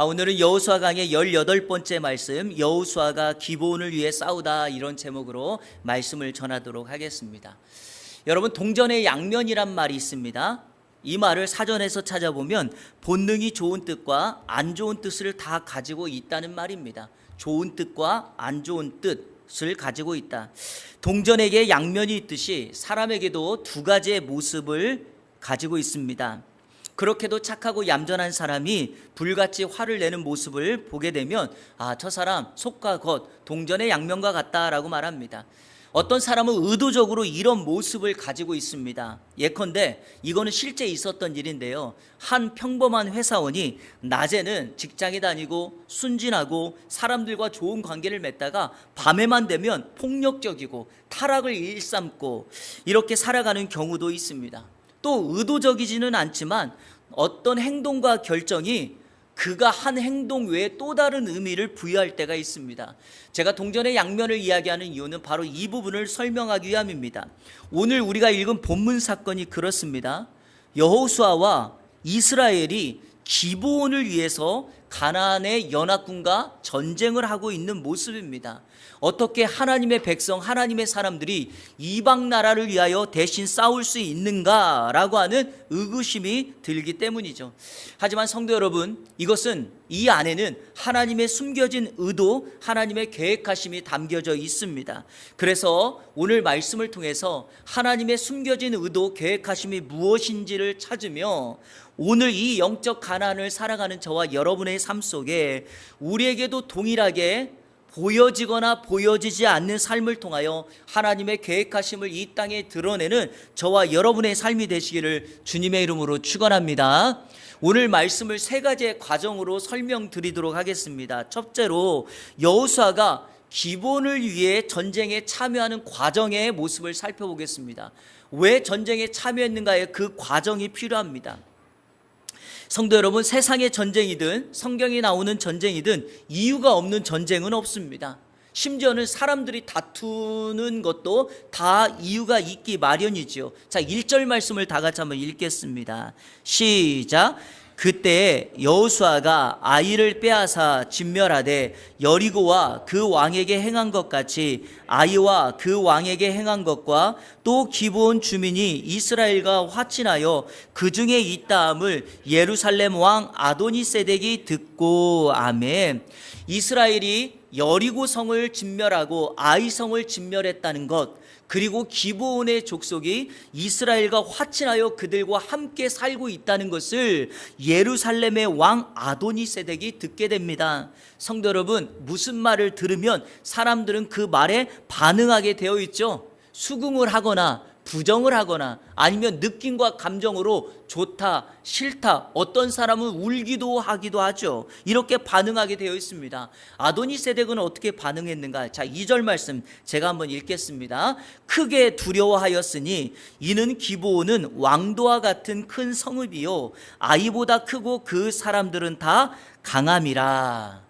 오늘은 여호수아 강의 18번째 말씀, 여호수아가 기브온을 위해 싸우다, 이런 제목으로 말씀을 전하도록 하겠습니다. 여러분, 동전의 양면이란 말이 있습니다. 이 말을 사전에서 찾아보면 본능이 좋은 뜻과 안 좋은 뜻을 다 가지고 있다는 말입니다. 좋은 뜻과 안 좋은 뜻을 가지고 있다. 동전에게 양면이 있듯이 사람에게도 두 가지의 모습을 가지고 있습니다. 그렇게도 착하고 얌전한 사람이 불같이 화를 내는 모습을 보게 되면 저 사람 속과 겉 동전의 양면과 같다라고 말합니다. 어떤 사람은 의도적으로 이런 모습을 가지고 있습니다. 예컨대 이거는 실제 있었던 일인데요. 한 평범한 회사원이 낮에는 직장에 다니고 순진하고 사람들과 좋은 관계를 맺다가 밤에만 되면 폭력적이고 타락을 일삼고 이렇게 살아가는 경우도 있습니다. 또 의도적이지는 않지만 어떤 행동과 결정이 그가 한 행동 외에 또 다른 의미를 부여할 때가 있습니다. 제가 동전의 양면을 이야기하는 이유는 바로 이 부분을 설명하기 위함입니다. 오늘 우리가 읽은 본문 사건이 그렇습니다. 여호수아와 이스라엘이 기브온을 위해서 가나안의 연합군과 전쟁을 하고 있는 모습입니다. 어떻게 하나님의 백성, 하나님의 사람들이 이방 나라를 위하여 대신 싸울 수 있는가라고 하는 의구심이 들기 때문이죠. 하지만 성도 여러분, 이 안에는 하나님의 숨겨진 의도, 하나님의 계획하심이 담겨져 있습니다. 그래서 오늘 말씀을 통해서 하나님의 숨겨진 의도, 계획하심이 무엇인지를 찾으며 오늘 이 영적 가난을 살아가는 저와 여러분의 삶 속에 우리에게도 동일하게 보여지거나 보여지지 않는 삶을 통하여 하나님의 계획하심을 이 땅에 드러내는 저와 여러분의 삶이 되시기를 주님의 이름으로 축원합니다. 오늘 말씀을 세 가지의 과정으로 설명드리도록 하겠습니다. 첫째로 여호수아가 기브온을 위해 전쟁에 참여하는 과정의 모습을 살펴보겠습니다. 왜 전쟁에 참여했는가의 그 과정이 필요합니다. 성도 여러분, 세상의 전쟁이든 성경에 나오는 전쟁이든 이유가 없는 전쟁은 없습니다. 심지어는 사람들이 다투는 것도 다 이유가 있기 마련이지요. 자, 1절 말씀을 다 같이 한번 읽겠습니다. 시작. 그때 여호수아가 아이를 빼앗아 진멸하되 여리고와 그 왕에게 행한 것 같이 아이와 그 왕에게 행한 것과 또 기브온 주민이 이스라엘과 화친하여 그 중에 있다함을 예루살렘 왕 아도니세덱이 듣고. 아멘. 이스라엘이 여리고 성을 진멸하고 아이 성을 진멸했다는 것, 그리고 기브온의 족속이 이스라엘과 화친하여 그들과 함께 살고 있다는 것을 예루살렘의 왕 아도니세덱이 듣게 됩니다. 성도 여러분, 무슨 말을 들으면 사람들은 그 말에 반응하게 되어 있죠. 수긍을 하거나 부정을 하거나 아니면 느낌과 감정으로 좋다, 싫다, 어떤 사람은 울기도 하기도 하죠. 이렇게 반응하게 되어 있습니다. 아도니세덱은 어떻게 반응했는가? 자, 2절 말씀 제가 한번 읽겠습니다. 크게 두려워하였으니 이는 기브온은 왕도와 같은 큰 성읍이요 아이보다 크고 그 사람들은 다 강함이라.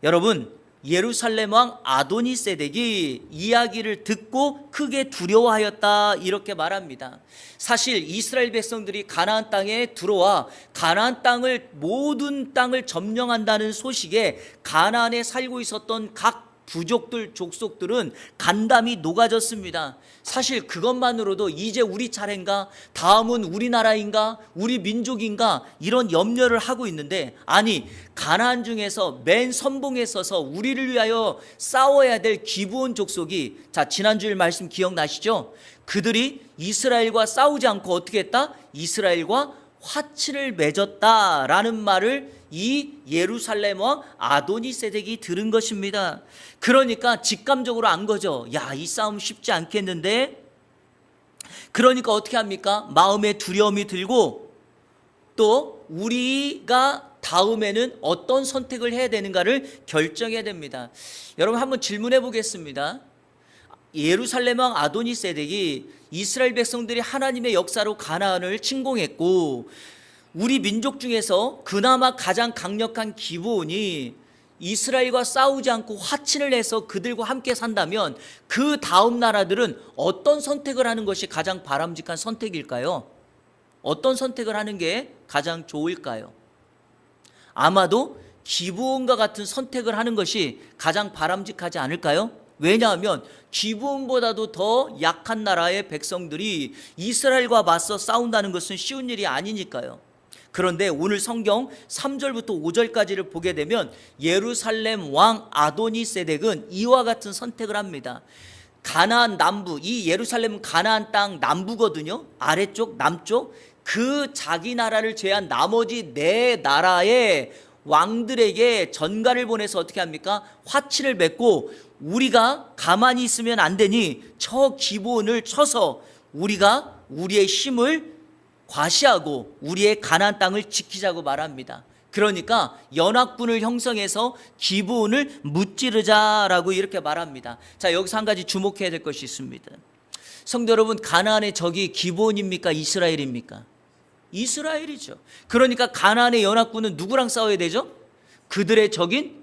여러분, 예루살렘 왕 아도니세덱이 이야기를 듣고 크게 두려워하였다, 이렇게 말합니다. 사실 이스라엘 백성들이 가나안 땅에 들어와 가나안 땅을, 모든 땅을 점령한다는 소식에 가나안에 살고 있었던 각 부족들, 족속들은 간담이 녹아졌습니다. 사실 그것만으로도 이제 우리 차례인가? 다음은 우리나라인가? 우리 민족인가? 이런 염려를 하고 있는데, 아니, 가나안 중에서 맨 선봉에 서서 우리를 위하여 싸워야 될 기브온 족속이, 자, 지난주일 말씀 기억나시죠? 그들이 이스라엘과 싸우지 않고 어떻게 했다? 이스라엘과 화친을 맺었다라는 말을 이 예루살렘 왕 아도니세덱이 들은 것입니다. 그러니까 직감적으로 안 거죠. 야, 이 싸움 쉽지 않겠는데? 그러니까 어떻게 합니까? 마음에 두려움이 들고 또 우리가 다음에는 어떤 선택을 해야 되는가를 결정해야 됩니다. 여러분, 한번 질문해 보겠습니다. 예루살렘 왕 아도니세덱이 이스라엘 백성들이 하나님의 역사로 가나안을 침공했고 우리 민족 중에서 그나마 가장 강력한 기브온이 이스라엘과 싸우지 않고 화친을 해서 그들과 함께 산다면 그 다음 나라들은 어떤 선택을 하는 것이 가장 바람직한 선택일까요? 어떤 선택을 하는 게 가장 좋을까요? 아마도 기브온과 같은 선택을 하는 것이 가장 바람직하지 않을까요? 왜냐하면 기브온보다도 더 약한 나라의 백성들이 이스라엘과 맞서 싸운다는 것은 쉬운 일이 아니니까요. 그런데 오늘 성경 3절부터 5절까지를 보게 되면 예루살렘 왕 아도니세덱은 이와 같은 선택을 합니다. 가나안 남부, 이 예루살렘은 가나안 땅 남부거든요. 아래쪽, 남쪽. 그 자기 나라를 제외한 나머지 네 나라의 왕들에게 전가를 보내서 어떻게 합니까? 화치를 맺고 우리가 가만히 있으면 안 되니 저 기브온을 쳐서 우리가 우리의 힘을 과시하고 우리의 가나안 땅을 지키자고 말합니다. 그러니까 연합군을 형성해서 기브온을 무찌르자라고 이렇게 말합니다. 자, 여기서 한 가지 주목해야 될 것이 있습니다. 성도 여러분, 가나안의 적이 기브온입니까? 이스라엘입니까? 이스라엘이죠. 그러니까 가나안의 연합군은 누구랑 싸워야 되죠? 그들의 적인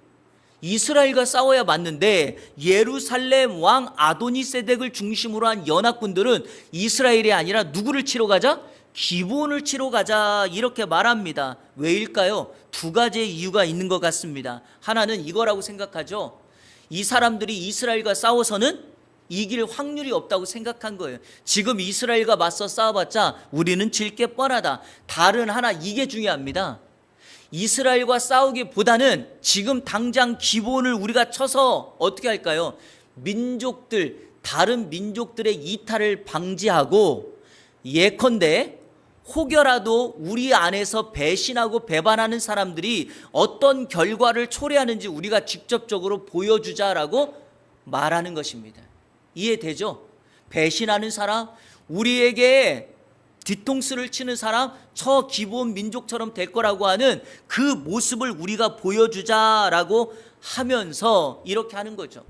이스라엘과 싸워야 맞는데 예루살렘 왕 아도니세덱을 중심으로 한 연합군들은 이스라엘이 아니라 누구를 치러 가자? 기브온을 치러 가자 이렇게 말합니다. 왜일까요? 두 가지의 이유가 있는 것 같습니다. 하나는 이거라고 생각하죠. 이 사람들이 이스라엘과 싸워서는 이길 확률이 없다고 생각한 거예요. 지금 이스라엘과 맞서 싸워봤자 우리는 질 게 뻔하다. 다른 하나, 이게 중요합니다. 이스라엘과 싸우기보다는 지금 당장 기브온을 우리가 쳐서 어떻게 할까요? 민족들, 다른 민족들의 이탈을 방지하고 예컨대 혹여라도 우리 안에서 배신하고 배반하는 사람들이 어떤 결과를 초래하는지 우리가 직접적으로 보여주자라고 말하는 것입니다. 이해되죠? 배신하는 사람, 우리에게 뒤통수를 치는 사람, 저 기브온 민족처럼 될 거라고 하는 그 모습을 우리가 보여주자라고 하면서 이렇게 하는 거죠.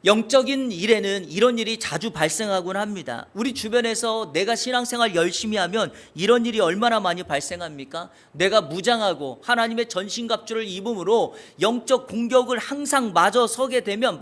영적인 일에는 이런 일이 자주 발생하곤 합니다. 우리 주변에서 내가 신앙생활 열심히 하면 이런 일이 얼마나 많이 발생합니까? 내가 무장하고 하나님의 전신갑주를 입음으로 영적 공격을 항상 맞서 서게 되면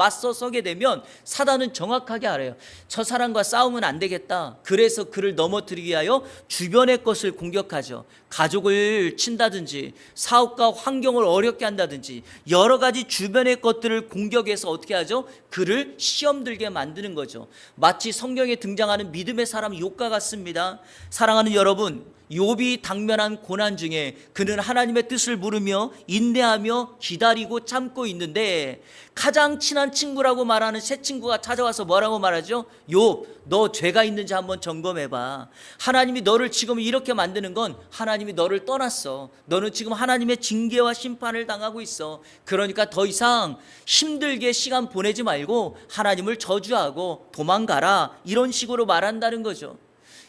사단은 정확하게 알아요. 저 사람과 싸우면 안 되겠다. 그래서 그를 넘어뜨리기 위하여 주변의 것을 공격하죠. 가족을 친다든지 사업과 환경을 어렵게 한다든지 여러 가지 주변의 것들을 공격해서 어떻게 하죠? 그를 시험 들게 만드는 거죠. 마치 성경에 등장하는 믿음의 사람 욥과 같습니다. 사랑하는 여러분, 욥이 당면한 고난 중에 그는 하나님의 뜻을 물으며 인내하며 기다리고 참고 있는데 가장 친한 친구라고 말하는 새 친구가 찾아와서 뭐라고 말하죠? 욥, 너 죄가 있는지 한번 점검해봐. 하나님이 너를 지금 이렇게 만드는 건 하나님이 너를 떠났어. 너는 지금 하나님의 징계와 심판을 당하고 있어. 그러니까 더 이상 힘들게 시간 보내지 말고 하나님을 저주하고 도망가라, 이런 식으로 말한다는 거죠.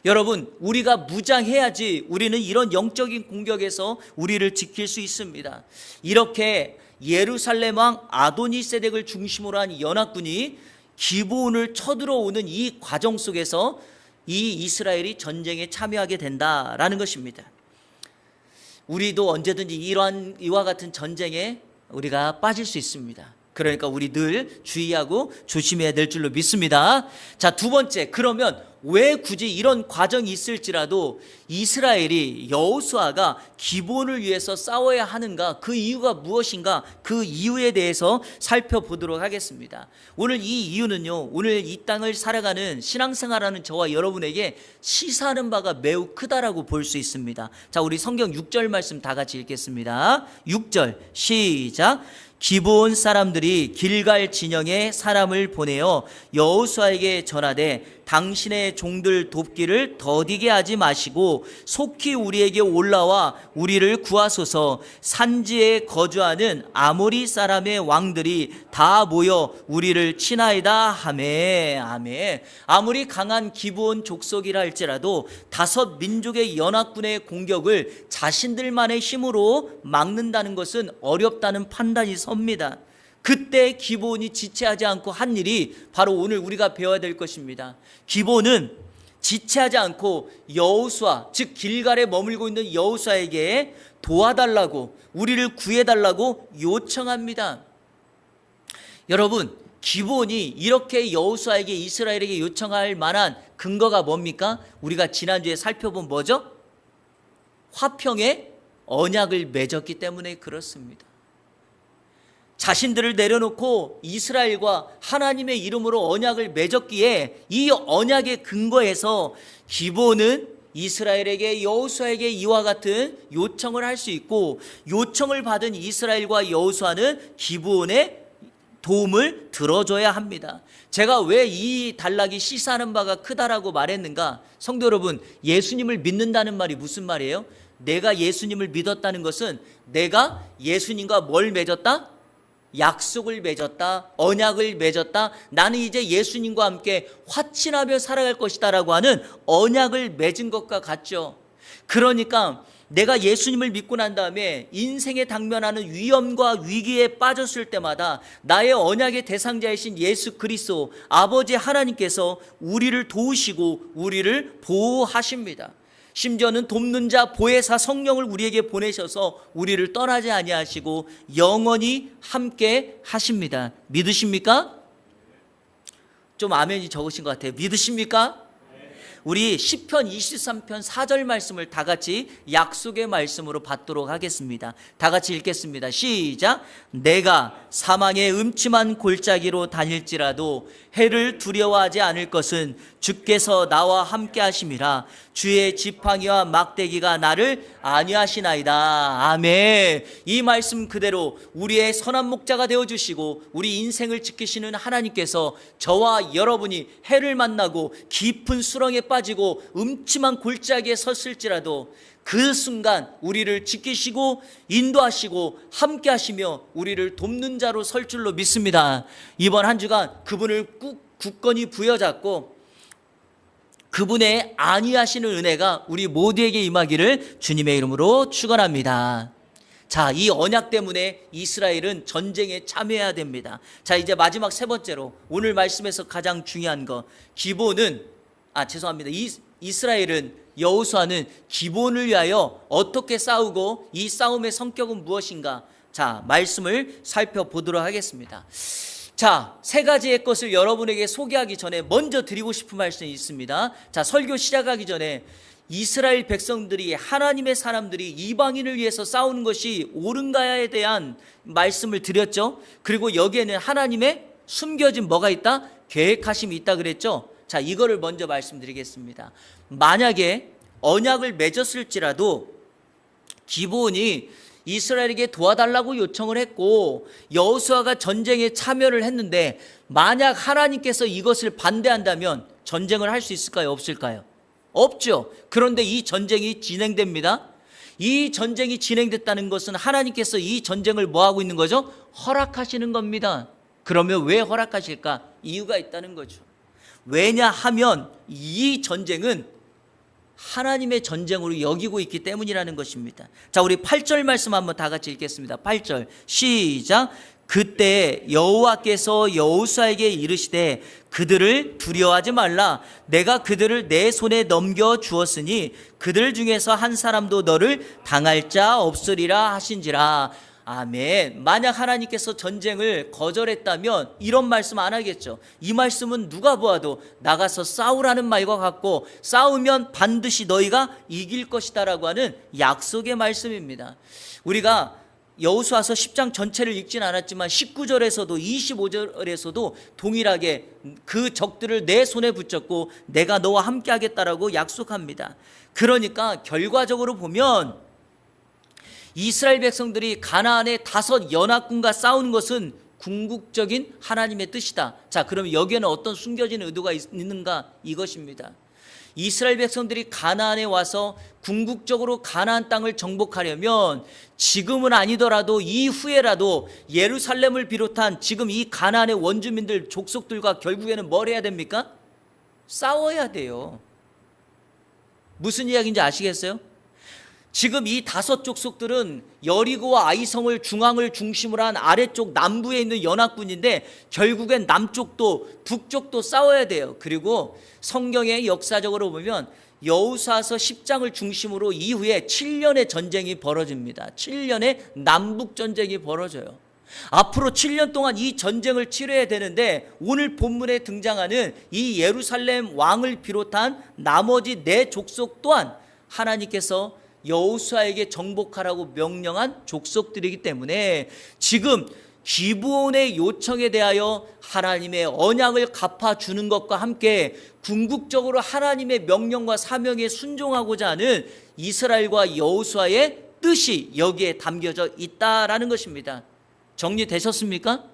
여러분, 우리가 무장해야지 우리는 이런 영적인 공격에서 우리를 지킬 수 있습니다. 이렇게 예루살렘 왕 아도니세덱을 중심으로 한 연합군이 기브온을 쳐들어오는 이 과정 속에서 이 이스라엘이 전쟁에 참여하게 된다라는 것입니다. 우리도 언제든지 이와 같은 전쟁에 우리가 빠질 수 있습니다. 그러니까 우리 늘 주의하고 조심해야 될 줄로 믿습니다. 자, 두 번째, 그러면 왜 굳이 이런 과정이 있을지라도 이스라엘이 여호수아가 기브온을 위해서 싸워야 하는가, 그 이유가 무엇인가, 그 이유에 대해서 살펴보도록 하겠습니다. 오늘 이 이유는요, 오늘 이 땅을 살아가는 신앙생활하는 저와 여러분에게 시사하는 바가 매우 크다라고 볼 수 있습니다. 자, 우리 성경 6절 말씀 다 같이 읽겠습니다. 6절 시작. 기브온 사람들이 길갈 진영에 사람을 보내어 여호수아에게 전하되 당신의 종들 돕기를 더디게 하지 마시고 속히 우리에게 올라와 우리를 구하소서. 산지에 거주하는 아모리 사람의 왕들이 다 모여 우리를 치나이다 하매. 아멘. 아무리 강한 기브온 족속이라 할지라도 다섯 민족의 연합군의 공격을 자신들만의 힘으로 막는다는 것은 어렵다는 판단이 섭니다. 그때 기브온이 지체하지 않고 한 일이 바로 오늘 우리가 배워야 될 것입니다. 기브온은 지체하지 않고 여호수아, 즉 길갈에 머물고 있는 여호수아에게 도와달라고, 우리를 구해달라고 요청합니다. 여러분, 기브온이 이렇게 여호수아에게, 이스라엘에게 요청할 만한 근거가 뭡니까? 우리가 지난주에 살펴본 뭐죠? 화평의 언약을 맺었기 때문에 그렇습니다. 자신들을 내려놓고 이스라엘과 하나님의 이름으로 언약을 맺었기에 이 언약의 근거에서 기브온은 이스라엘에게 여호수아에게 이와 같은 요청을 할 수 있고, 요청을 받은 이스라엘과 여호수아는 기브온의 도움을 들어줘야 합니다. 제가 왜 이 단락이 시사하는 바가 크다라고 말했는가? 성도 여러분, 예수님을 믿는다는 말이 무슨 말이에요? 내가 예수님을 믿었다는 것은 내가 예수님과 뭘 맺었다? 약속을 맺었다, 언약을 맺었다, 나는 이제 예수님과 함께 화친하며 살아갈 것이다 라고 하는 언약을 맺은 것과 같죠. 그러니까 내가 예수님을 믿고 난 다음에 인생에 당면하는 위험과 위기에 빠졌을 때마다 나의 언약의 대상자이신 예수 그리스도 아버지 하나님께서 우리를 도우시고 우리를 보호하십니다. 심지어는 돕는 자 보혜사 성령을 우리에게 보내셔서 우리를 떠나지 아니하시고 영원히 함께 하십니다. 믿으십니까? 좀 아멘이 적으신 것 같아요. 믿으십니까? 우리 시편 23편 4절 말씀을 다 같이 약속의 말씀으로 받도록 하겠습니다. 다 같이 읽겠습니다. 시작. 내가 사망의 음침한 골짜기로 다닐지라도 해를 두려워하지 않을 것은 주께서 나와 함께 하심이라. 주의 지팡이와 막대기가 나를 안위하시나이다. 아멘. 이 말씀 그대로 우리의 선한 목자가 되어주시고 우리 인생을 지키시는 하나님께서 저와 여러분이 해를 만나고 깊은 수렁에 빠지고 음침한 골짜기에 섰을지라도 그 순간 우리를 지키시고 인도하시고 함께 하시며 우리를 돕는 자로 설 줄로 믿습니다. 이번 한 주간 그분을 굳건히 부여잡고 그분의 안위하시는 은혜가 우리 모두에게 임하기를 주님의 이름으로 축원합니다. 자, 이 언약 때문에 이스라엘은 전쟁에 참여해야 됩니다. 자, 이제 마지막 세 번째로 오늘 말씀에서 가장 중요한 거, 기브온은 이스라엘은 여호수아는 기브온을 위하여 어떻게 싸우고 이 싸움의 성격은 무엇인가? 자, 말씀을 살펴보도록 하겠습니다. 자, 세 가지의 것을 여러분에게 소개하기 전에 먼저 드리고 싶은 말씀이 있습니다. 자, 설교 시작하기 전에 이스라엘 백성들이, 하나님의 사람들이 이방인을 위해서 싸우는 것이 옳은가에 대한 말씀을 드렸죠. 그리고 여기에는 하나님의 숨겨진 뭐가 있다? 계획하심이 있다 그랬죠. 자, 이거를 먼저 말씀드리겠습니다. 만약에 언약을 맺었을지라도 기브온이 이스라엘에게 도와달라고 요청을 했고 여호수아가 전쟁에 참여를 했는데 만약 하나님께서 이것을 반대한다면 전쟁을 할 수 있을까요? 없을까요? 없죠. 그런데 이 전쟁이 진행됩니다. 이 전쟁이 진행됐다는 것은 하나님께서 이 전쟁을 뭐하고 있는 거죠? 허락하시는 겁니다. 그러면 왜 허락하실까? 이유가 있다는 거죠. 왜냐하면 이 전쟁은 하나님의 전쟁으로 여기고 있기 때문이라는 것입니다. 자, 우리 8절 말씀 한번 다 같이 읽겠습니다. 8절 시작. 그때 여호와께서 여호수아에게 이르시되 그들을 두려워하지 말라. 내가 그들을 내 손에 넘겨 주었으니 그들 중에서 한 사람도 너를 당할 자 없으리라 하신지라. 아멘. 만약 하나님께서 전쟁을 거절했다면 이런 말씀 안 하겠죠. 이 말씀은 누가 보아도 나가서 싸우라는 말과 같고 싸우면 반드시 너희가 이길 것이다 라고 하는 약속의 말씀입니다. 우리가 여호수아서 10장 전체를 읽진 않았지만 19절에서도 25절에서도 동일하게 그 적들을 내 손에 붙잡고 내가 너와 함께 하겠다라고 약속합니다. 그러니까 결과적으로 보면 이스라엘 백성들이 가나안의 5 연합군과 싸우는 것은 궁극적인 하나님의 뜻이다. 자, 그럼 여기에는 어떤 숨겨진 의도가 있는가? 이것입니다. 이스라엘 백성들이 가나안에 와서 궁극적으로 가나안 땅을 정복하려면 지금은 아니더라도 이후에라도 예루살렘을 비롯한 지금 이 가나안의 원주민들 족속들과 결국에는 뭘 해야 됩니까? 싸워야 돼요. 무슨 이야기인지 아시겠어요? 지금 이 5 족속들은 여리고와 아이성을 중앙을 중심으로 한 아래쪽 남부에 있는 연합군인데 결국엔 남쪽도 북쪽도 싸워야 돼요. 그리고 성경의 역사적으로 보면 여호수아서 10장을 중심으로 이후에 7년의 전쟁이 벌어집니다. 7년의 남북 전쟁이 벌어져요. 앞으로 7년 동안 이 전쟁을 치러야 되는데 오늘 본문에 등장하는 이 예루살렘 왕을 비롯한 나머지 4 족속 또한 하나님께서 여호수아에게 정복하라고 명령한 족속들이기 때문에 지금 기브온의 요청에 대하여 하나님의 언약을 갚아주는 것과 함께 궁극적으로 하나님의 명령과 사명에 순종하고자 하는 이스라엘과 여호수아의 뜻이 여기에 담겨져 있다라는 것입니다. 정리되셨습니까?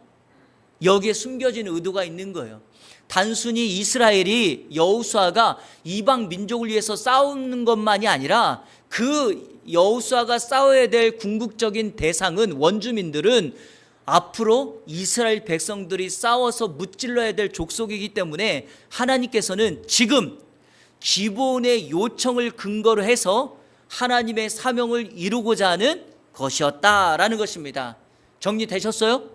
여기에 숨겨진 의도가 있는 거예요. 단순히 이스라엘이 여호수아가 이방 민족을 위해서 싸우는 것만이 아니라 그 여호수아가 싸워야 될 궁극적인 대상은, 원주민들은 앞으로 이스라엘 백성들이 싸워서 무찔러야 될 족속이기 때문에 하나님께서는 지금 기브온의 요청을 근거로 해서 하나님의 사명을 이루고자 하는 것이었다라는 것입니다. 정리되셨어요?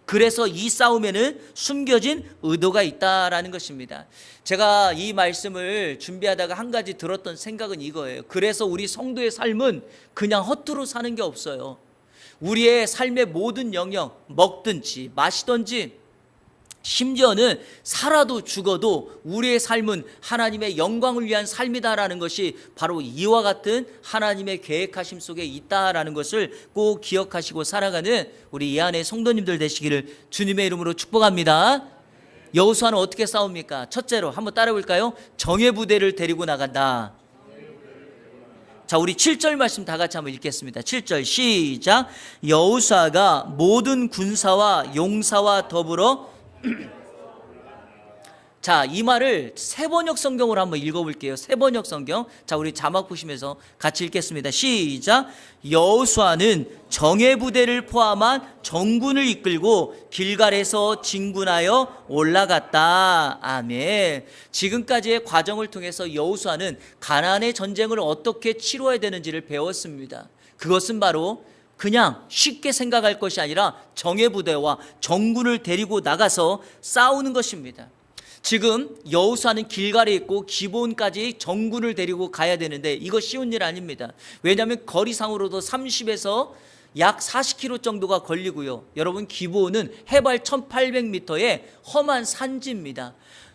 그래서 이 싸움에는 숨겨진 의도가 있다라는 것입니다. 제가 이 말씀을 준비하다가 한 가지 들었던 생각은 이거예요. 그래서 우리 성도의 삶은 그냥 허투루 사는 게 없어요. 우리의 삶의 모든 영역, 먹든지 마시든지 심지어는 살아도 죽어도 우리의 삶은 하나님의 영광을 위한 삶이다라는 것이 바로 이와 같은 하나님의 계획하심 속에 있다라는 것을 꼭 기억하시고 살아가는 우리 이 안의 성도님들 되시기를 주님의 이름으로 축복합니다. 여호수아는 어떻게 싸웁니까? 첫째로 한번 따라 볼까요? 정예 부대를 데리고 나간다. 자, 우리 7절 말씀 다 같이 한번 읽겠습니다. 7절 시작. 여호수아가 모든 군사와 용사와 더불어 자, 이 말을 세번역 성경으로 한번 읽어볼게요. 세번역 성경. 자, 우리 자막 보시면서 같이 읽겠습니다. 시작. 여호수아는 정예 부대를 포함한 정군을 이끌고 길갈에서 진군하여 올라갔다. 아멘. 지금까지의 과정을 통해서 여호수아는 가나안의 전쟁을 어떻게 치러야 되는지를 배웠습니다. 그것은 바로 그냥 쉽게 생각할 것이 아니라 정예 부대와 정군을 데리고 나가서 싸우는 것입니다. 지금 여호수아는 길갈에 있고 기브온까지 정군을 데리고 가야 되는데 이거 쉬운 일 아닙니다. 왜냐하면 거리상으로도 30에서 약 40km 정도가 걸리고요. 여러분, 기브온은 해발 1800m의 험한 산지입니다.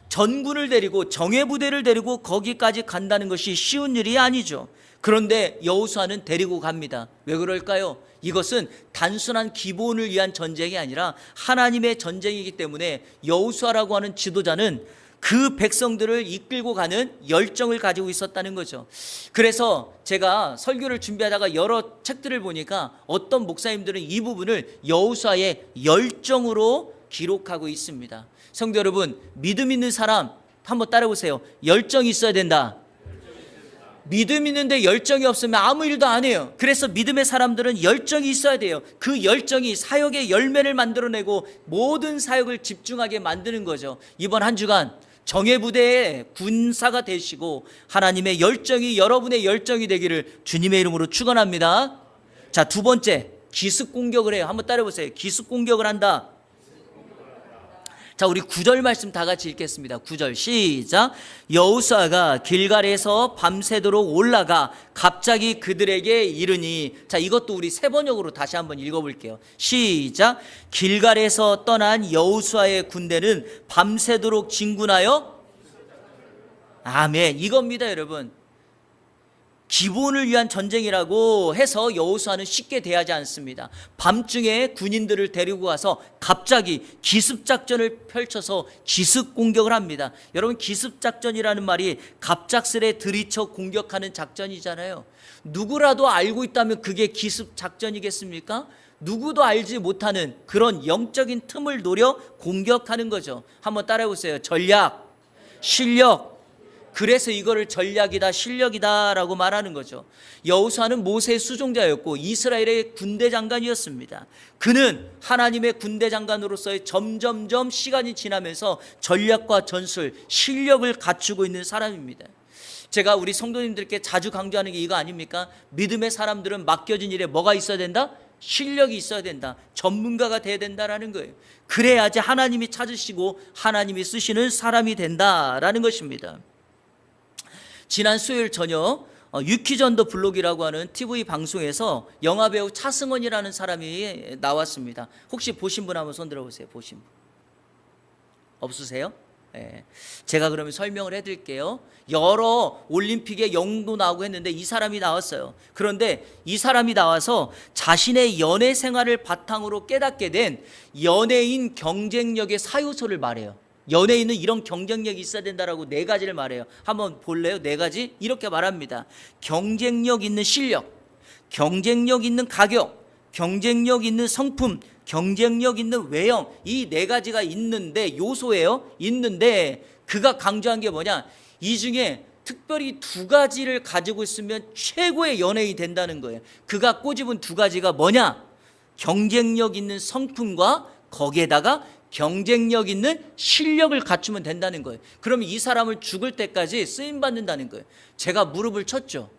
전군을 데리고 정예 부대를 데리고 거기까지 간다는 것이 쉬운 일이 아니죠. 그런데 여호수아는 데리고 갑니다. 왜 그럴까요? 이것은 단순한 기브온을 위한 전쟁이 아니라 하나님의 전쟁이기 때문에 여호수아라고 하는 지도자는 그 백성들을 이끌고 가는 열정을 가지고 있었다는 거죠. 그래서 제가 설교를 준비하다가 여러 책들을 보니까 어떤 목사님들은 이 부분을 여호수아의 열정으로 기록하고 있습니다. 성도 여러분, 믿음 있는 사람 한번 따라보세요. 열정이 있어야 된다. 믿음 있는데 열정이 없으면 아무 일도 안 해요. 그래서 믿음의 사람들은 열정이 있어야 돼요. 그 열정이 사역의 열매를 만들어내고 모든 사역을 집중하게 만드는 거죠. 이번 한 주간 정예 부대의 군사가 되시고 하나님의 열정이 여러분의 열정이 되기를 주님의 이름으로 축원합니다. 자, 두 번째, 기습 공격을 해요. 한번 따라해보세요. 기습 공격을 한다. 자, 우리 9절 말씀 다 같이 읽겠습니다. 9절 시작. 여호수아가 길갈에서 밤새도록 올라가 갑자기 그들에게 이르니. 자, 이것도 우리 세번역으로 다시 한번 읽어볼게요. 시작. 길갈에서 떠난 여호수아의 군대는 밤새도록 진군하여. 아멘. 이겁니다, 여러분. 기브온을 위한 전쟁이라고 해서 여호수아는 쉽게 대하지 않습니다. 밤중에 군인들을 데리고 가서 갑자기 기습작전을 펼쳐서 기습공격을 합니다. 여러분, 기습작전이라는 말이 갑작스레 들이쳐 공격하는 작전이잖아요. 누구라도 알고 있다면 그게 기습작전이겠습니까? 누구도 알지 못하는 그런 영적인 틈을 노려 공격하는 거죠. 한번 따라해보세요. 전략, 실력. 그래서 이거를 전략이다, 실력이다 라고 말하는 거죠. 여호수아는 모세의 수종자였고 이스라엘의 군대 장관이었습니다. 그는 하나님의 군대 장관으로서의 점점점 시간이 지나면서 전략과 전술, 실력을 갖추고 있는 사람입니다. 제가 우리 성도님들께 자주 강조하는 게 이거 아닙니까? 믿음의 사람들은 맡겨진 일에 뭐가 있어야 된다? 실력이 있어야 된다. 전문가가 돼야 된다라는 거예요. 그래야지 하나님이 찾으시고 하나님이 쓰시는 사람이 된다라는 것입니다. 지난 수요일 저녁 유키전더 블록이라고 하는 TV 방송에서 영화배우 차승원이라는 사람이 나왔습니다. 혹시 보신 분 한번 손 들어보세요. 보신 분 없으세요? 예. 제가 그러면 설명을 해드릴게요. 여러 올림픽에 영웅도 나오고 했는데 이 사람이 나왔어요. 그런데 이 사람이 나와서 자신의 연애 생활을 바탕으로 깨닫게 된 연예인 경쟁력의 사유소를 말해요. 연예인은 이런 경쟁력이 있어야 된다라고 네 가지를 말해요. 한번 볼래요? 네 가지? 이렇게 말합니다. 경쟁력 있는 실력, 경쟁력 있는 가격, 경쟁력 있는 성품, 경쟁력 있는 외형, 이 네 가지가 있는데, 요소예요. 있는데 그가 강조한 게 뭐냐? 이 중에 특별히 두 가지를 가지고 있으면 최고의 연예인이 된다는 거예요. 그가 꼬집은 두 가지가 뭐냐? 경쟁력 있는 성품과 거기에다가 경쟁력 있는 실력을 갖추면 된다는 거예요. 그러면 이 사람을 죽을 때까지 쓰임 받는다는 거예요. 제가 무릎을 쳤죠.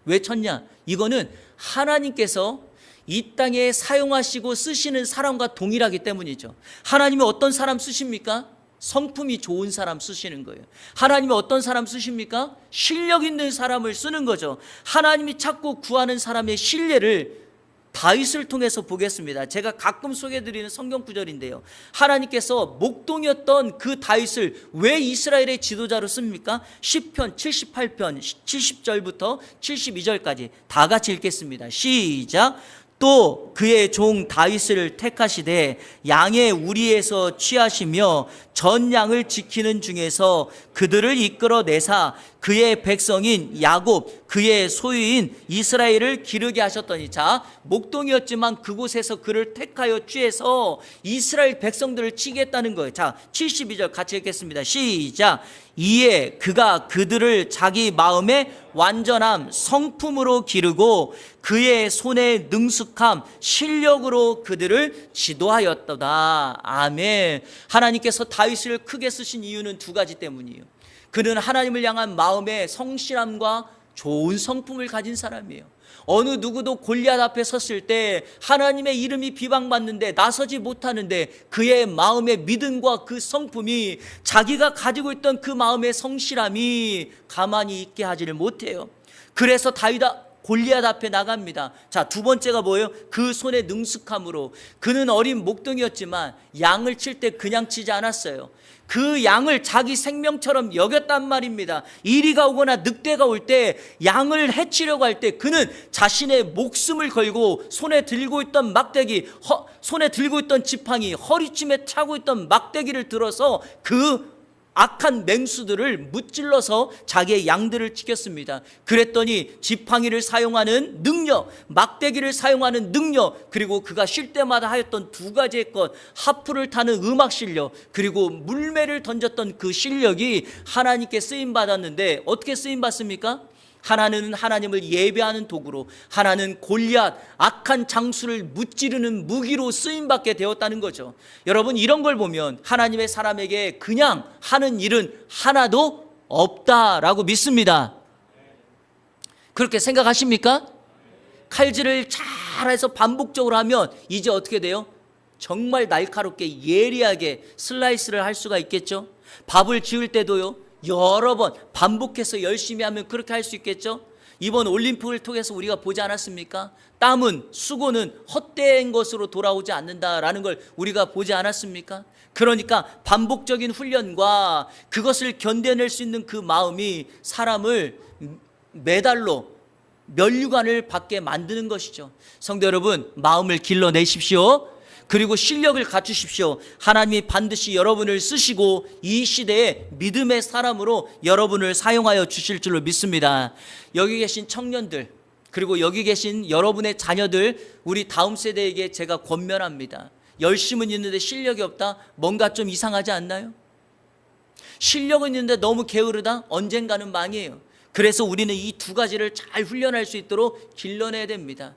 왜 쳤냐? 이거는 하나님께서 이 땅에 사용하시고 쓰시는 사람과 동일하기 때문이죠. 하나님이 어떤 사람 쓰십니까? 성품이 좋은 사람 쓰시는 거예요. 하나님이 어떤 사람 쓰십니까? 실력 있는 사람을 쓰는 거죠. 하나님이 찾고 구하는 사람의 신뢰를 다윗을 통해서 보겠습니다. 제가 가끔 소개해드리는 성경 구절인데요. 하나님께서 목동이었던 그 다윗을 왜 이스라엘의 지도자로 씁니까? 시편 78편 70절부터 72절까지 다 같이 읽겠습니다. 시작. 또 그의 종 다윗을 택하시되 양의 우리에서 취하시며 전 양을 지키는 중에서 그들을 이끌어내사 그의 백성인 야곱 그의 소유인 이스라엘을 기르게 하셨더니, 자, 목동이었지만 그곳에서 그를 택하여 취해서 이스라엘 백성들을 치게 했다는 거예요. 자, 72절 같이 읽겠습니다. 시작. 이에 그가 그들을 자기 마음의 완전함 성품으로 기르고 그의 손의 능숙함 실력으로 그들을 지도하였도다. 아멘. 하나님께서 다윗을 크게 쓰신 이유는 두 가지 때문이에요. 그는 하나님을 향한 마음의 성실함과 좋은 성품을 가진 사람이에요. 어느 누구도 골리앗 앞에 섰을 때 하나님의 이름이 비방받는데 나서지 못하는데 그의 마음의 믿음과 그 성품이, 자기가 가지고 있던 그 마음의 성실함이 가만히 있게 하지를 못해요. 그래서 다윗아 골리앗 앞에 나갑니다. 자, 두 번째가 뭐예요? 그 손의 능숙함으로. 그는 어린 목동이었지만 양을 칠 때 그냥 치지 않았어요. 그 양을 자기 생명처럼 여겼단 말입니다. 이리가 오거나 늑대가 올 때 양을 해치려고 할 때 그는 자신의 목숨을 걸고 손에 들고 있던 막대기, 손에 들고 있던 지팡이, 허리춤에 차고 있던 막대기를 들어서 그 악한 맹수들을 무찔러서 자기의 양들을 지켰습니다. 그랬더니 지팡이를 사용하는 능력, 막대기를 사용하는 능력, 그리고 그가 쉴 때마다 하였던 두 가지의 것, 하프를 타는 음악 실력, 그리고 물매를 던졌던 그 실력이 하나님께 쓰임받았는데 어떻게 쓰임받습니까? 하나는 하나님을 예배하는 도구로, 하나는 골리앗 악한 장수를 무찌르는 무기로 쓰임받게 되었다는 거죠. 여러분, 이런 걸 보면 하나님의 사람에게 그냥 하는 일은 하나도 없다라고 믿습니다. 그렇게 생각하십니까? 칼질을 잘해서 반복적으로 하면 이제 어떻게 돼요? 정말 날카롭게 예리하게 슬라이스를 할 수가 있겠죠. 밥을 지을 때도요, 여러 번 반복해서 열심히 하면 그렇게 할 수 있겠죠. 이번 올림픽을 통해서 우리가 보지 않았습니까? 땀은, 수고는 헛된 것으로 돌아오지 않는다라는 걸 우리가 보지 않았습니까? 그러니까 반복적인 훈련과 그것을 견뎌낼 수 있는 그 마음이 사람을 메달로 면류관을 받게 만드는 것이죠. 성도 여러분, 마음을 길러내십시오. 그리고 실력을 갖추십시오. 하나님이 반드시 여러분을 쓰시고 이 시대에 믿음의 사람으로 여러분을 사용하여 주실 줄로 믿습니다. 여기 계신 청년들, 그리고 여기 계신 여러분의 자녀들, 우리 다음 세대에게 제가 권면합니다. 열심은 있는데 실력이 없다? 뭔가 좀 이상하지 않나요? 실력은 있는데 너무 게으르다? 언젠가는 망해요. 그래서 우리는 이 두 가지를 잘 훈련할 수 있도록 길러내야 됩니다.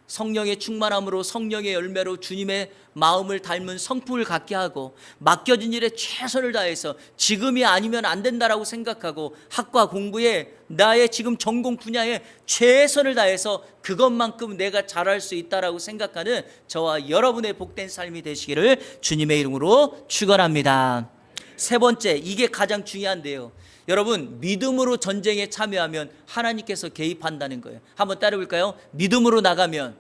성령의 충만함으로, 성령의 열매로 주님의 마음을 닮은 성품을 갖게 하고, 맡겨진 일에 최선을 다해서 지금이 아니면 안 된다라고 생각하고 학과 공부에, 나의 지금 전공 분야에 최선을 다해서 그것만큼 내가 잘할 수 있다라고 생각하는 저와 여러분의 복된 삶이 되시기를 주님의 이름으로 축원합니다. 세 번째, 이게 가장 중요한데요. 여러분, 믿음으로 전쟁에 참여하면 하나님께서 개입한다는 거예요. 한번 따라해볼까요? 믿음으로 나가면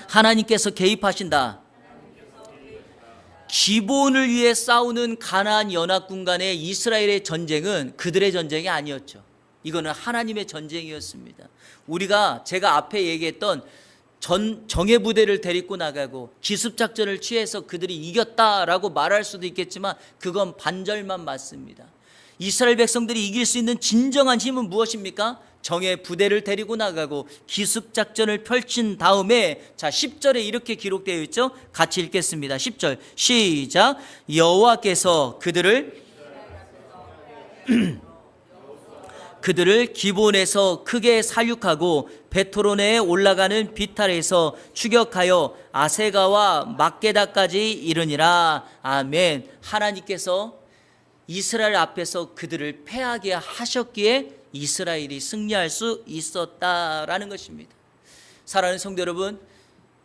하나님께서 개입하신다. 기본을 위해 싸우는 가나안 연합군 간의 이스라엘의 전쟁은 그들의 전쟁이 아니었죠. 이거는 하나님의 전쟁이었습니다. 우리가 제가 앞에 얘기했던 정예 부대를 데리고 나가고 기습작전을 취해서 그들이 이겼다라고 말할 수도 있겠지만 그건 반절만 맞습니다. 이스라엘 백성들이 이길 수 있는 진정한 힘은 무엇입니까? 정예 부대를 데리고 나가고 기습작전을 펼친 다음에, 자 10절에 이렇게 기록되어 있죠. 같이 읽겠습니다. 10절 시작. 여호와께서 그들을 기본에서 크게 살육하고 베토론에 올라가는 비탈에서 추격하여 아세가와 막게다까지 이르니라. 아멘. 하나님께서 이스라엘 앞에서 그들을 패하게 하셨기에 이스라엘이 승리할 수 있었다라는 것입니다. 사랑하는 성도 여러분,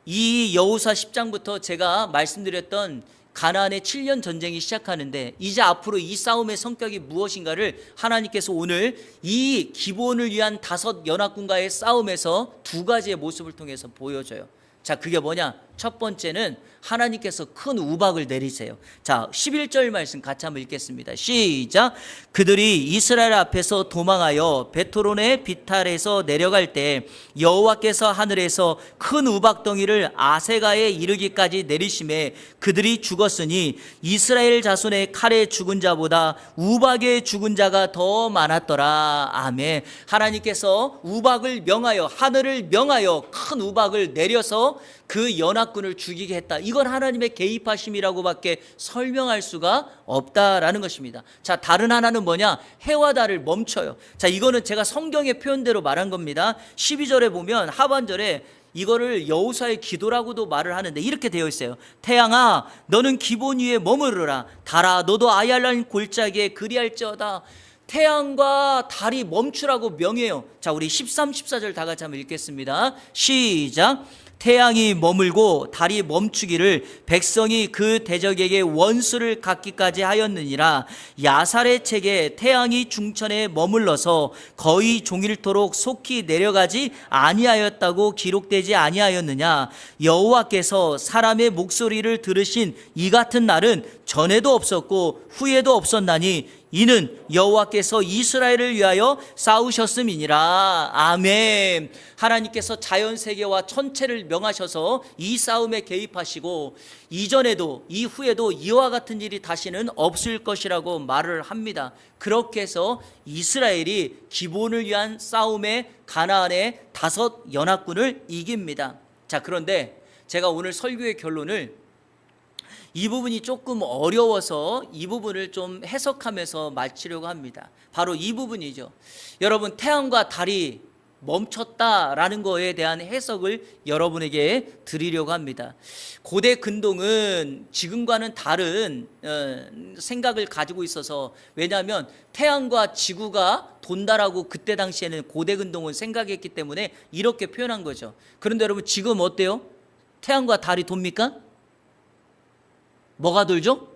이 여호수아 10장부터 제가 말씀드렸던 가나안의 7년 전쟁이 시작하는데, 이제 앞으로 이 싸움의 성격이 무엇인가를 하나님께서 오늘 이 기본을 위한 5 연합군과의 싸움에서 2가지의 모습을 통해서 보여줘요. 자, 그게 뭐냐? 첫 번째는 하나님께서 큰 우박을 내리세요. 자, 11절 말씀 같이 한번 읽겠습니다. 시작. 그들이 이스라엘 앞에서 도망하여 베토론의 비탈에서 내려갈 때 여호와께서 하늘에서 큰 우박덩이를 아세가에 이르기까지 내리심에 그들이 죽었으니 이스라엘 자손의 칼에 죽은 자보다 우박에 죽은 자가 더 많았더라. 아멘. 하나님께서 우박을 명하여, 하늘을 명하여 큰 우박을 내려서 그 연합군을 죽이게 했다. 이건 하나님의 개입하심이라고밖에 설명할 수가 없다라는 것입니다. 자, 다른 하나는 뭐냐? 해와 달을 멈춰요. 자, 이거는 제가 성경의 표현대로 말한 겁니다. 12절에 보면 하반절에 이거를 여호수아의 기도라고도 말을 하는데 이렇게 되어 있어요. 태양아, 너는 기본 위에 머무르라. 달아, 너도 아얄란 골짜기에 그리할지어다. 태양과 달이 멈추라고 명해요. 자, 우리 13, 14절 다 같이 한번 읽겠습니다. 시작. 태양이 머물고 달이 멈추기를 백성이 그 대적에게 원수를 갖기까지 하였느니라. 야살의 책에 태양이 중천에 머물러서 거의 종일토록 속히 내려가지 아니하였다고 기록되지 아니하였느냐. 여호와께서 사람의 목소리를 들으신 이 같은 날은 전에도 없었고 후에도 없었나니 이는 여호와께서 이스라엘을 위하여 싸우셨음이니라. 아멘. 하나님께서 자연세계와 천체를 명하셔서 이 싸움에 개입하시고 이전에도 이후에도 이와 같은 일이 다시는 없을 것이라고 말을 합니다. 그렇게 해서 이스라엘이 기본을 위한 싸움에 가나안의 5 연합군을 이깁니다. 자, 그런데 제가 오늘 설교의 결론을 이 부분이 조금 어려워서 이 부분을 좀 해석하면서 마치려고 합니다. 바로 이 부분이죠. 여러분, 태양과 달이 멈췄다라는 거에 대한 해석을 여러분에게 드리려고 합니다. 고대 근동은 지금과는 다른 생각을 가지고 있어서, 왜냐하면 태양과 지구가 돈다라고 그때 당시에는 고대 근동은 생각했기 때문에 이렇게 표현한 거죠. 그런데 여러분, 지금 어때요? 태양과 달이 돕니까? 뭐가 돌죠?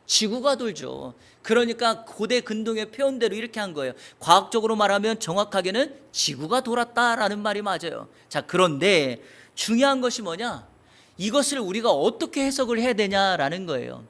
지구가 돌죠. 그러니까 고대 근동의 표현대로 이렇게 한 거예요. 과학적으로 말하면 정확하게는 지구가 돌았다라는 말이 맞아요. 자, 그런데 중요한 것이 뭐냐? 이것을 우리가 어떻게 해석을 해야 되냐라는 거예요.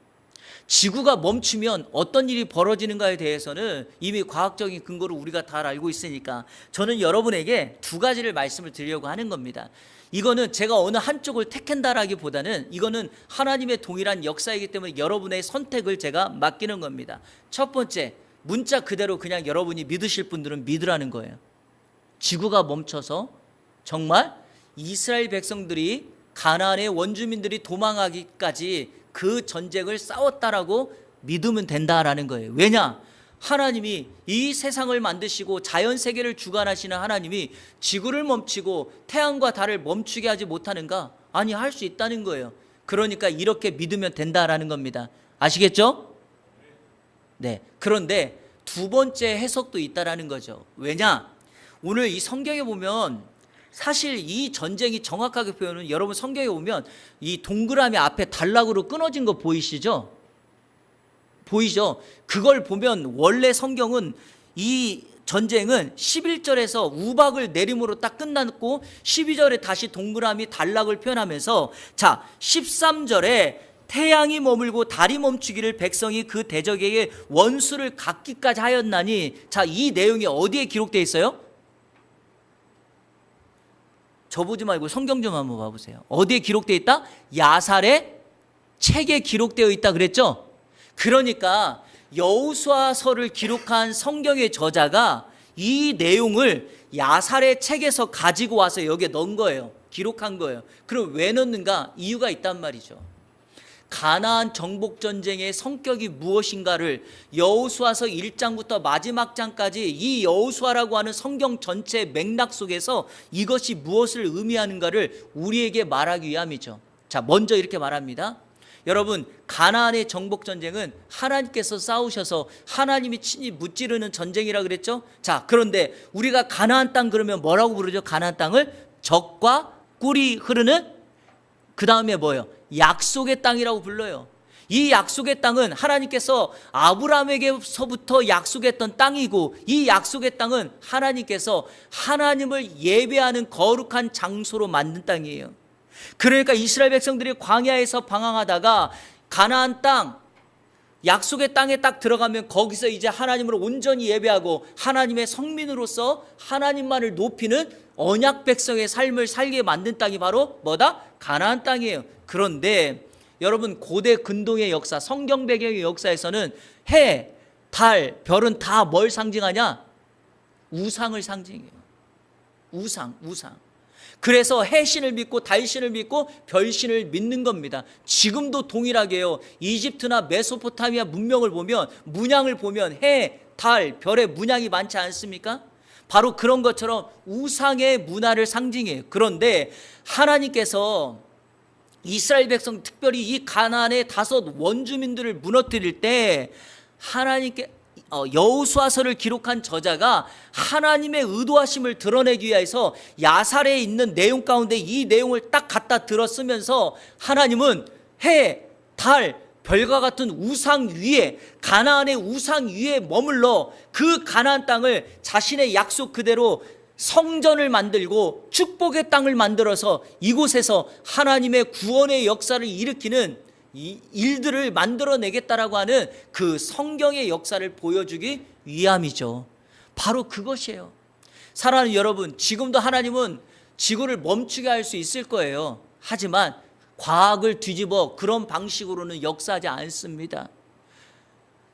지구가 멈추면 어떤 일이 벌어지는가에 대해서는 이미 과학적인 근거를 우리가 다 알고 있으니까 저는 여러분에게 2가지를 말씀을 드리려고 하는 겁니다. 이거는 제가 어느 한쪽을 택한다라기보다는 이거는 하나님의 동일한 역사이기 때문에 여러분의 선택을 제가 맡기는 겁니다. 첫 번째, 문자 그대로 그냥 여러분이 믿으실 분들은 믿으라는 거예요. 지구가 멈춰서 정말 이스라엘 백성들이 가나안의 원주민들이 도망하기까지 그 전쟁을 싸웠다라고 믿으면 된다라는 거예요. 왜냐? 하나님이 이 세상을 만드시고 자연세계를 주관하시는 하나님이 지구를 멈추고 태양과 달을 멈추게 하지 못하는가? 아니, 할 수 있다는 거예요. 그러니까 이렇게 믿으면 된다라는 겁니다. 아시겠죠? 네. 그런데 2번째 해석도 있다라는 거죠. 왜냐? 오늘 이 성경에 보면 사실 이 전쟁이 정확하게 표현은, 여러분 성경에 보면 이 동그라미 앞에 단락으로 끊어진 거 보이시죠? 보이죠? 그걸 보면 원래 성경은 이 전쟁은 11절에서 우박을 내림으로 딱 끝났고 12절에 다시 동그라미 단락을 표현하면서, 자 13절에 태양이 머물고 달이 멈추기를 백성이 그 대적에게 원수를 갚기까지 하였나니. 자, 이 내용이 어디에 기록되어 있어요? 저 보지 말고 성경 좀 한번 봐보세요. 어디에 기록되어 있다? 야살의 책에 기록되어 있다 그랬죠? 그러니까 여호수아서를 기록한 성경의 저자가 이 내용을 야살의 책에서 가지고 와서 여기에 넣은 거예요. 기록한 거예요. 그럼 왜 넣는가? 이유가 있단 말이죠. 가나안 정복 전쟁의 성격이 무엇인가를 여호수아서 1장부터 마지막 장까지 이 여호수아라고 하는 성경 전체 맥락 속에서 이것이 무엇을 의미하는가를 우리에게 말하기 위함이죠. 자, 먼저 이렇게 말합니다. 여러분, 가나안의 정복 전쟁은 하나님께서 싸우셔서 하나님이 친히 무찌르는 전쟁이라 그랬죠. 자, 그런데 우리가 가나안 땅 그러면 뭐라고 부르죠? 가나안 땅을 젖과 꿀이 흐르는, 그 다음에 뭐예요? 약속의 땅이라고 불러요. 이 약속의 땅은 하나님께서 아브라함에게서부터 약속했던 땅이고, 이 약속의 땅은 하나님께서 하나님을 예배하는 거룩한 장소로 만든 땅이에요. 그러니까 이스라엘 백성들이 광야에서 방황하다가 가나안 땅, 약속의 땅에 딱 들어가면 거기서 이제 하나님을 온전히 예배하고 하나님의 성민으로서 하나님만을 높이는 언약 백성의 삶을 살게 만든 땅이 바로 뭐다? 가나안 땅이에요. 그런데 여러분, 고대 근동의 역사, 성경 배경의 역사에서는 해, 달, 별은 다 뭘 상징하냐? 우상을 상징해요. 우상. 그래서 해신을 믿고 달신을 믿고 별신을 믿는 겁니다. 지금도 동일하게 해요. 이집트나 메소포타미아 문명을 보면, 문양을 보면 해, 달, 별의 문양이 많지 않습니까? 바로 그런 것처럼 우상의 문화를 상징해요. 그런데 하나님께서 이스라엘 백성, 특별히 이 가나안의 5 원주민들을 무너뜨릴 때 하나님께 여호수아서를 기록한 저자가 하나님의 의도하심을 드러내기 위해서 야살에 있는 내용 가운데 이 내용을 딱 갖다 들었으면서 하나님은 해, 달, 별과 같은 우상 위에, 가나안의 우상 위에 머물러 그 가나안 땅을 자신의 약속 그대로 성전을 만들고 축복의 땅을 만들어서 이곳에서 하나님의 구원의 역사를 일으키는 이 일들을 만들어내겠다라고 하는 그 성경의 역사를 보여주기 위함이죠. 바로 그것이에요. 사랑하는 여러분, 지금도 하나님은 지구를 멈추게 할 수 있을 거예요. 하지만 과학을 뒤집어 그런 방식으로는 역사하지 않습니다.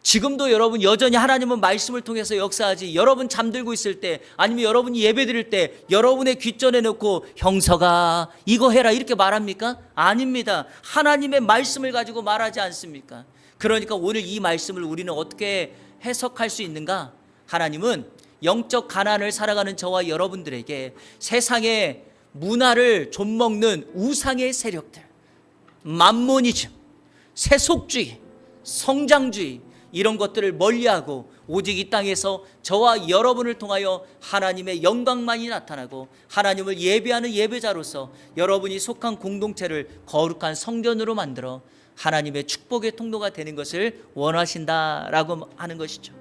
지금도 여러분 여전히 하나님은 말씀을 통해서 역사하지, 여러분 잠들고 있을 때 아니면 여러분이 예배 드릴 때 여러분의 귓전에 놓고 형서가 이거 해라 이렇게 말합니까? 아닙니다. 하나님의 말씀을 가지고 말하지 않습니까? 그러니까 오늘 이 말씀을 우리는 어떻게 해석할 수 있는가? 하나님은 영적 가난을 살아가는 저와 여러분들에게 세상의 문화를 좀먹는 우상의 세력들, 맘모니즘, 세속주의, 성장주의, 이런 것들을 멀리하고 오직 이 땅에서 저와 여러분을 통하여 하나님의 영광만이 나타나고 하나님을 예배하는 예배자로서 여러분이 속한 공동체를 거룩한 성전으로 만들어 하나님의 축복의 통로가 되는 것을 원하신다라고 하는 것이죠.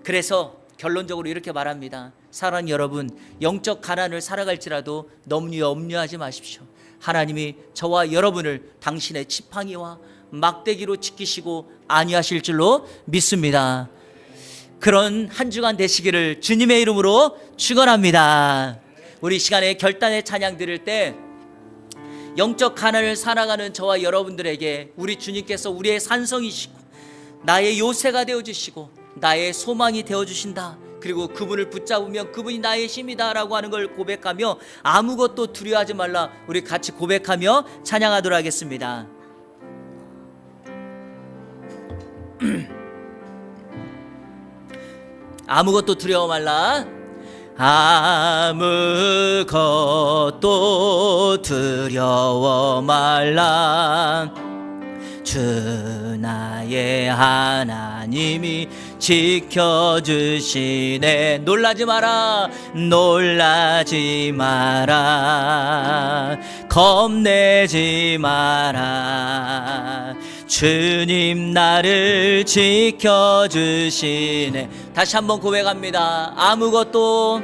그래서 결론적으로 이렇게 말합니다. 사랑하는 여러분, 영적 가난을 살아갈지라도 너무 염려하지 마십시오. 하나님이 저와 여러분을 당신의 지팡이와 막대기로 지키시고 안위하실 줄로 믿습니다. 그런 한 주간 되시기를 주님의 이름으로 축원합니다. 우리 시간에 결단의 찬양 드릴 때 영적 가난을 살아가는 저와 여러분들에게 우리 주님께서 우리의 산성이시고 나의 요새가 되어주시고 나의 소망이 되어주신다, 그리고 그분을 붙잡으면 그분이 나의 힘이다 라고 하는 걸 고백하며 아무것도 두려워하지 말라, 우리 같이 고백하며 찬양하도록 하겠습니다. 아무것도 두려워 말라. 아무것도 두려워 말라. 주 나의 하나님이 지켜주시네. 놀라지 마라, 놀라지 마라, 겁내지 마라. 주님 나를 지켜주시네. 다시 한번 고백합니다. 아무것도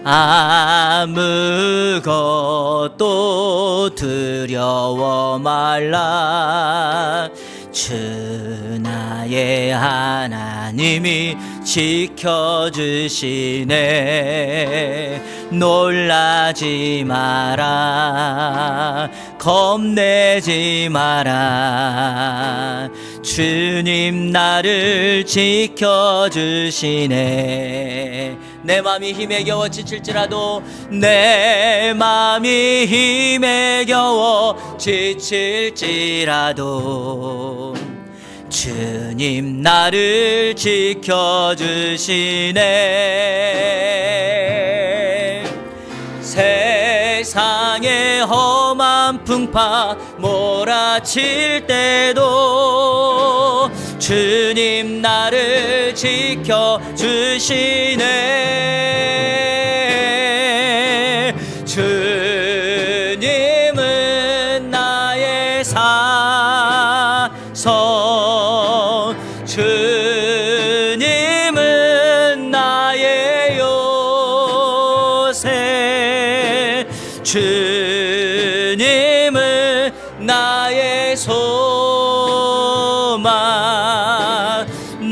아무것도 두려워 말라. 주 나의 하나님이 지켜주시네. 놀라지 마라. 겁내지 마라. 주님 나를 지켜주시네. 내 맘이 힘에 겨워 지칠지라도, 내 맘이 힘에 겨워 지칠지라도 주님 나를 지켜주시네. 세상의 험한 풍파 몰아칠 때도 주님 나를 지켜주시네. 주님은 나의 사성, 주님은 나의 요새, 주님은 나의 소망,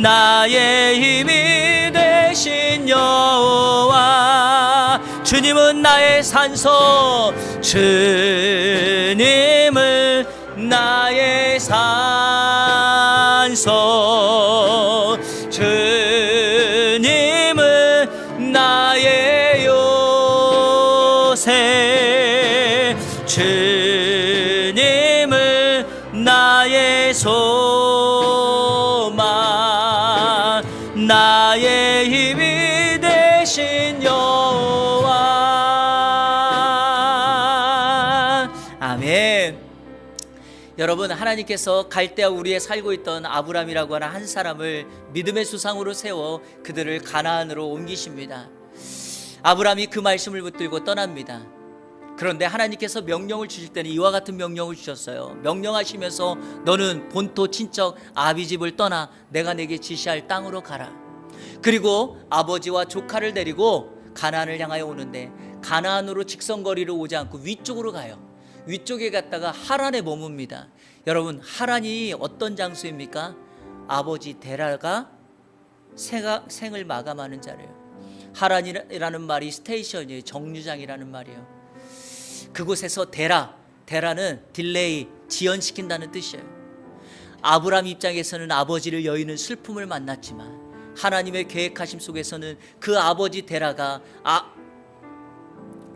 나의 힘이 되신 여호와. 주님은 나의 산소, 주님은 나의 산소, 주님은 나의 요새, 주님은 나의 소망, 나의 힘이 되신 여호와. 아멘. 여러분, 하나님께서 갈대아 우리에 살고 있던 아브람이라고 하는 한 사람을 믿음의 수상으로 세워 그들을 가나안으로 옮기십니다. 아브람이 그 말씀을 붙들고 떠납니다. 그런데 하나님께서 명령을 주실 때는 이와 같은 명령을 주셨어요. 명령하시면서 너는 본토 친척 아비집을 떠나 내가 내게 지시할 땅으로 가라. 그리고 아버지와 조카를 데리고 가나안을 향하여 오는데, 가나안으로 직선거리로 오지 않고 위쪽으로 가요. 위쪽에 갔다가 하란에 머뭅니다. 여러분, 하란이 어떤 장소입니까? 아버지 데라가 생을 마감하는 자리예요. 하란이라는 말이 스테이션이에요. 정류장이라는 말이에요. 그곳에서 데라는 딜레이, 지연시킨다는 뜻이에요. 아브람 입장에서는 아버지를 여의는 슬픔을 만났지만 하나님의 계획하심 속에서는 그 아버지 데라가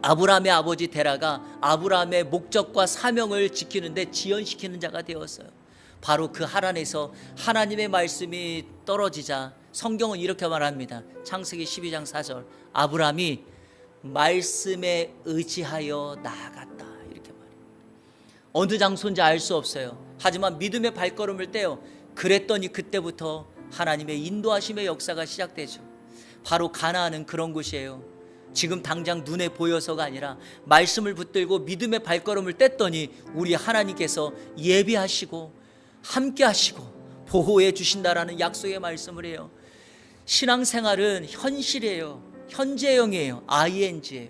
아브람의 아버지 데라가 아브람의 목적과 사명을 지키는데 지연시키는 자가 되었어요. 바로 그 하란에서 하나님의 말씀이 떨어지자 성경은 이렇게 말합니다. 창세기 12장 4절, 아브람이 말씀에 의지하여 나아갔다, 이렇게 말해요. 어느 장소인지 알 수 없어요. 하지만 믿음의 발걸음을 떼어 그랬더니 그때부터 하나님의 인도하심의 역사가 시작되죠. 바로 가나안은 그런 곳이에요. 지금 당장 눈에 보여서가 아니라 말씀을 붙들고 믿음의 발걸음을 뗐더니 우리 하나님께서 예비하시고 함께 하시고 보호해 주신다라는 약속의 말씀을 해요. 신앙생활은 현실이에요. 현재형이에요. ing예요.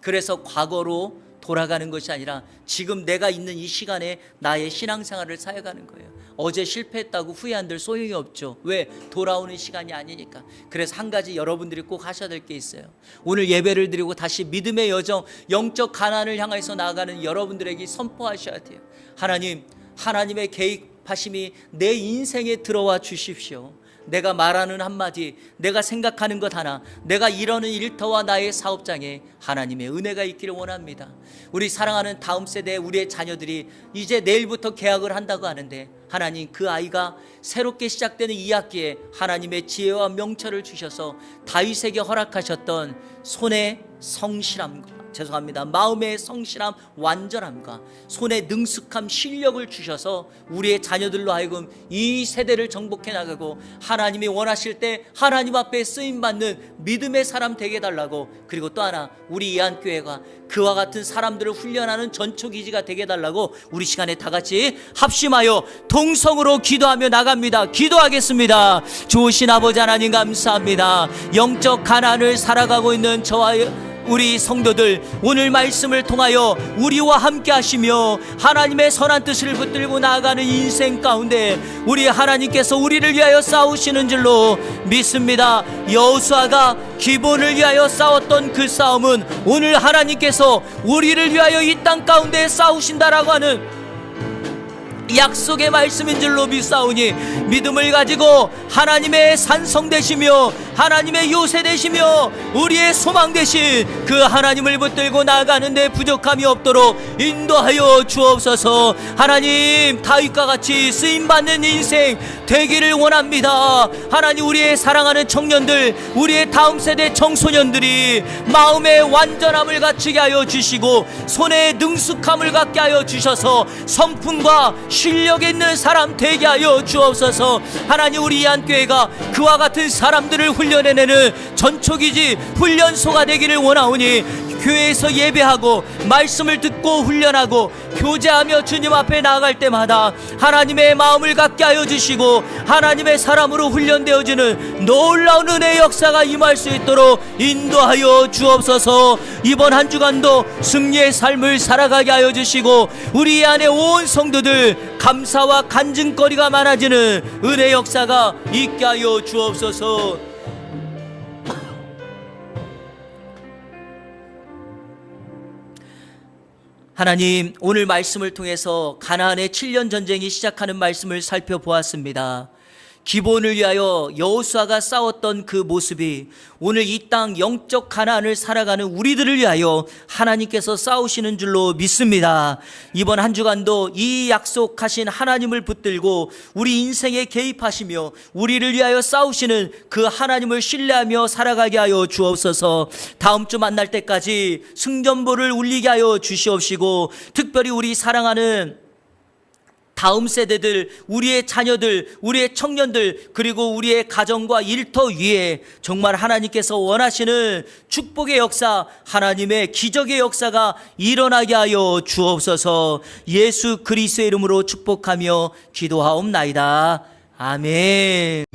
그래서 과거로 돌아가는 것이 아니라 지금 내가 있는 이 시간에 나의 신앙생활을 살아가는 거예요. 어제 실패했다고 후회한들 소용이 없죠. 왜? 돌아오는 시간이 아니니까. 그래서 한 가지 여러분들이 꼭 하셔야 될 게 있어요. 오늘 예배를 드리고 다시 믿음의 여정, 영적 가난을 향해서 나아가는 여러분들에게 선포하셔야 돼요. 하나님, 하나님의 계획하심이 내 인생에 들어와 주십시오. 내가 말하는 한마디, 내가 생각하는 것 하나, 내가 이러는 일터와 나의 사업장에 하나님의 은혜가 있기를 원합니다. 우리 사랑하는 다음 세대 우리의 자녀들이 이제 내일부터 개학을 한다고 하는데, 하나님, 그 아이가 새롭게 시작되는 2학기에 하나님의 지혜와 명철을 주셔서 다윗에게 허락하셨던 손의 성실함과 마음의 성실함, 완전함과 손의 능숙함, 실력을 주셔서 우리의 자녀들로 하여금 이 세대를 정복해 나가고 하나님이 원하실 때 하나님 앞에 쓰임받는 믿음의 사람 되게 해달라고, 그리고 또 하나, 우리 이안교회가 그와 같은 사람들을 훈련하는 전초기지가 되게 해달라고 우리 시간에 다 같이 합심하여 동성으로 기도하며 나갑니다. 기도하겠습니다. 좋으신 아버지 하나님 감사합니다. 영적 가난을 살아가고 있는 저와 우리 성도들 오늘 말씀을 통하여 우리와 함께 하시며 하나님의 선한 뜻을 붙들고 나아가는 인생 가운데 우리 하나님께서 우리를 위하여 싸우시는 줄로 믿습니다. 여호수아가 기본을 위하여 싸웠던 그 싸움은 오늘 하나님께서 우리를 위하여 이 땅 가운데 싸우신다라고 하는 약속의 말씀인 줄로 믿사오니 믿음을 가지고 하나님의 산성 되시며 하나님의 요새 되시며 우리의 소망 되신 그 하나님을 붙들고 나아가는 데 부족함이 없도록 인도하여 주옵소서. 하나님, 다윗과 같이 쓰임받는 인생 되기를 원합니다. 하나님, 우리의 사랑하는 청년들, 우리의 다음 세대 청소년들이 마음의 완전함을 갖추게 하여 주시고 손에 능숙함을 갖게 하여 주셔서 성품과 실력 있는 사람 되게 하여 주옵소서. 하나님, 우리 한교회가 그와 같은 사람들을 훈련해내는 전초기지 훈련소가 되기를 원하오니 교회에서 예배하고 말씀을 듣고 훈련하고 교제하며 주님 앞에 나아갈 때마다 하나님의 마음을 갖게 하여 주시고 하나님의 사람으로 훈련되어지는 놀라운 은혜의 역사가 임할 수 있도록 인도하여 주옵소서. 이번 한 주간도 승리의 삶을 살아가게 하여 주시고 우리 안에 온 성도들 감사와 간증거리가 많아지는 은혜의 역사가 있게 하여 주옵소서. 하나님, 오늘 말씀을 통해서 가나안의 7년 전쟁이 시작하는 말씀을 살펴보았습니다. 기본을 위하여 여호수아가 싸웠던 그 모습이 오늘 이 땅 영적 가나안을 살아가는 우리들을 위하여 하나님께서 싸우시는 줄로 믿습니다. 이번 한 주간도 이 약속하신 하나님을 붙들고 우리 인생에 개입하시며 우리를 위하여 싸우시는 그 하나님을 신뢰하며 살아가게 하여 주옵소서. 다음 주 만날 때까지 승전보를 울리게 하여 주시옵시고 특별히 우리 사랑하는 다음 세대들, 우리의 자녀들, 우리의 청년들, 그리고 우리의 가정과 일터 위에 정말 하나님께서 원하시는 축복의 역사, 하나님의 기적의 역사가 일어나게 하여 주옵소서. 예수 그리스도의 이름으로 축복하며 기도하옵나이다. 아멘.